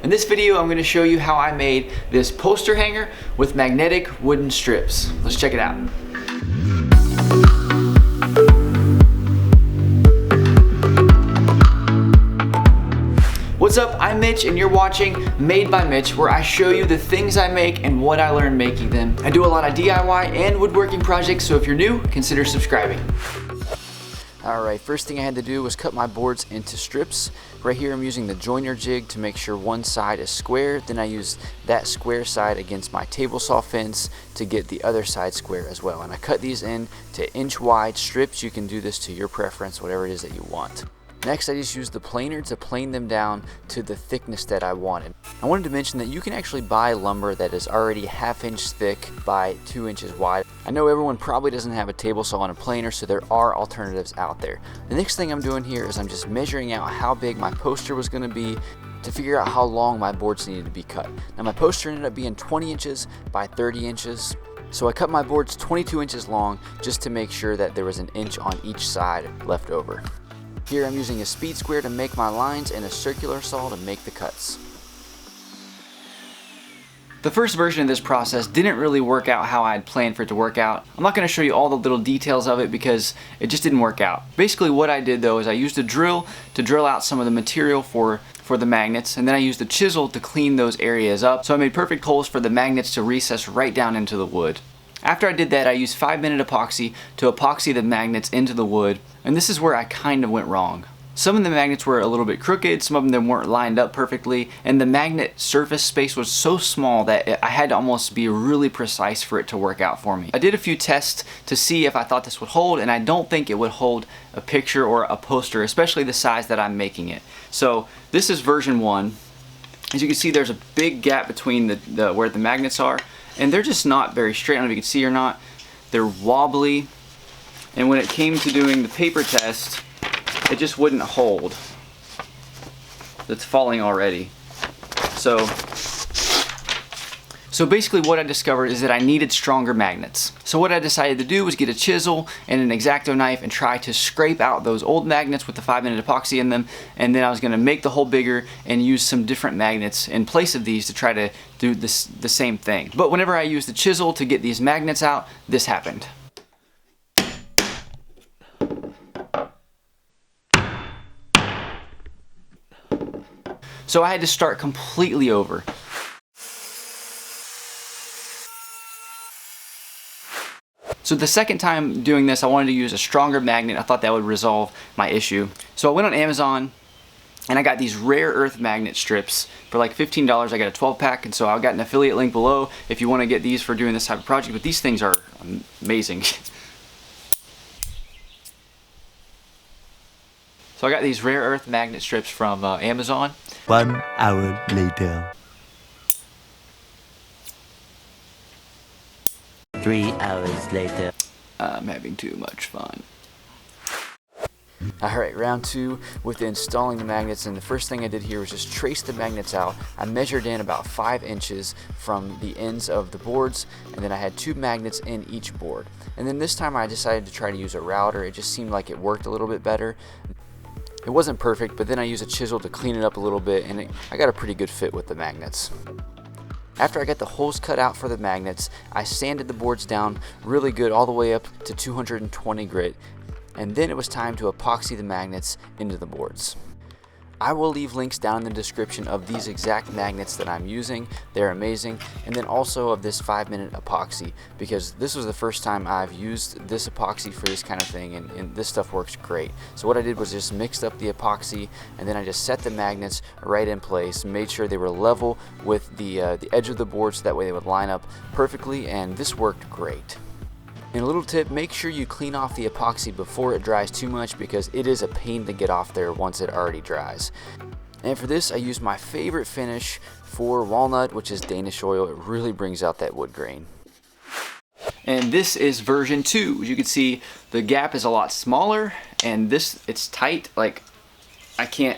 In this video, I'm going to show you how I made this poster hanger with magnetic wooden strips. Let's check it out. What's up? I'm Mitch and you're watching Made by Mitch, where I show you the things I make and what I learned making them. I do a lot of DIY and woodworking projects, so if you're new, consider subscribing. Alright, first thing I had to do was cut my boards into strips. Right here I'm using the joiner jig to make sure one side is square. Then I use that square side against my table saw fence to get the other side square as well. And I cut these in to inch wide strips. You can do this to your preference, whatever it is that you want. Next, I just used the planer to plane them down to the thickness that I wanted. I wanted to mention that you can actually buy lumber that is already 1/2 inch thick by 2 inches wide. I know everyone probably doesn't have a table saw and a planer, so there are alternatives out there. The next thing I'm doing here is I'm just measuring out how big my poster was going to be to figure out how long my boards needed to be cut. Now my poster ended up being 20 inches by 30 inches. So I cut my boards 22 inches long just to make sure that there was an inch on each side left over. Here I'm using a speed square to make my lines and a circular saw to make the cuts. The first version of this process didn't really work out how I had planned for it to work out. I'm not going to show you all the little details of it because it just didn't work out. Basically what I did though is I used a drill to drill out some of the material for the magnets, and then I used a chisel to clean those areas up. So I made perfect holes for the magnets to recess right down into the wood. After I did that, I used 5-minute epoxy to epoxy the magnets into the wood, and this is where I kind of went wrong. Some of the magnets were a little bit crooked, some of them weren't lined up perfectly, and the magnet surface space was so small that I had to almost be really precise for it to work out for me. I did a few tests to see if I thought this would hold, and I don't think it would hold a picture or a poster, especially the size that I'm making it. So this is version 1. As you can see, there's a big gap between where the magnets are, and they're just not very straight. I don't know if you can see or not. They're wobbly, and when it came to doing the paper test, it just wouldn't hold. It's falling already. So basically what I discovered is that I needed stronger magnets. So what I decided to do was get a chisel and an X-Acto knife and try to scrape out those old magnets with the 5-minute epoxy in them, and then I was going to make the hole bigger and use some different magnets in place of these to try to do the same thing. But whenever I used the chisel to get these magnets out, this happened. So I had to start completely over. So the second time doing this, I wanted to use a stronger magnet. I thought that would resolve my issue. So I went on Amazon and I got these rare earth magnet strips for like $15. I got a 12-pack, and so I got an affiliate link below if you want to get these for doing this type of project. But these things are amazing. So I got these rare earth magnet strips from Amazon. 1 hour later. 3 hours later. I'm having too much fun. Alright, round 2 with installing the magnets, and the first thing I did here was just trace the magnets out. I measured in about 5 inches from the ends of the boards, and then I had 2 magnets in each board. And then this time I decided to try to use a router. It just seemed like it worked a little bit better. It wasn't perfect, but then I used a chisel to clean it up a little bit, and I got a pretty good fit with the magnets. After I got the holes cut out for the magnets, I sanded the boards down really good all the way up to 220 grit, and then it was time to epoxy the magnets into the boards. I will leave links down in the description of these exact magnets that I'm using. They're amazing. And then also of this 5-minute epoxy, because this was the first time I've used this epoxy for this kind of thing, and this stuff works great. So what I did was just mixed up the epoxy, and then I just set the magnets right in place, made sure they were level with the edge of the board so that way they would line up perfectly, and this worked great. And a little tip, make sure you clean off the epoxy before it dries too much, because it is a pain to get off there once it already dries. And for this I used my favorite finish for walnut, which is Danish oil. It really brings out that wood grain. And this is version 2. As you can see, the gap is a lot smaller, and it's tight. Like, I can't,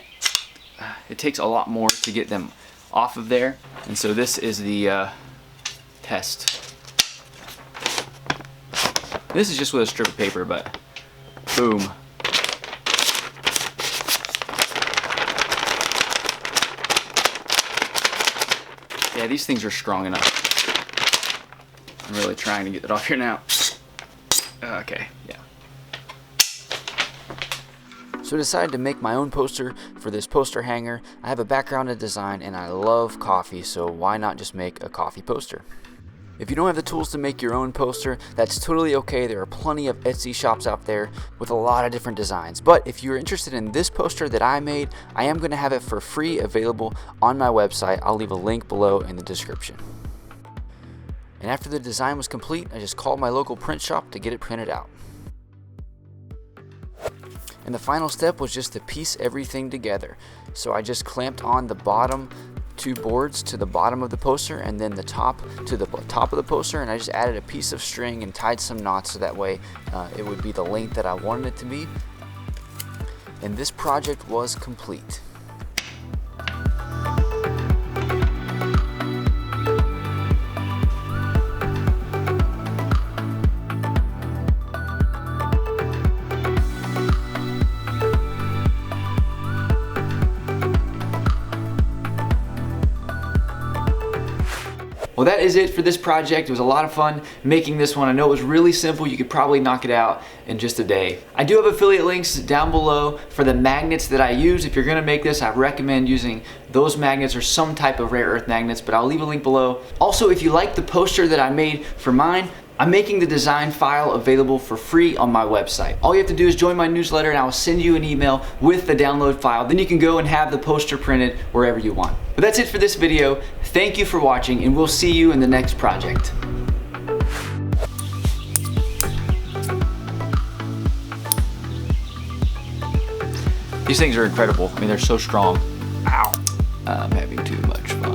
it takes a lot more to get them off of there. And so this is the test. This is just with a strip of paper, but boom. Yeah, these things are strong enough. I'm really trying to get it off here now. Okay, yeah. So I decided to make my own poster for this poster hanger. I have a background in design and I love coffee, so why not just make a coffee poster? If you don't have the tools to make your own poster, that's totally okay. There are plenty of Etsy shops out there with a lot of different designs. But if you're interested in this poster that I made, I am going to have it for free available on my website. I'll leave a link below in the description. And after the design was complete, I just called my local print shop to get it printed out. And the final step was just to piece everything together. So I just clamped on the bottom 2 boards to the bottom of the poster and then the top to the top of the poster, and I just added a piece of string and tied some knots so that way it would be the length that I wanted it to be. And this project was complete. Well, that is it for this project. It was a lot of fun making this one. I know it was really simple. You could probably knock it out in just a day. I do have affiliate links down below for the magnets that I use. If you're gonna make this, I recommend using those magnets or some type of rare earth magnets, but I'll leave a link below. Also, if you like the poster that I made for mine, I'm making the design file available for free on my website. All you have to do is join my newsletter and I will send you an email with the download file. Then you can go and have the poster printed wherever you want. But that's it for this video. Thank you for watching and we'll see you in the next project. These things are incredible. I mean, they're so strong. Ow. I'm having too much fun.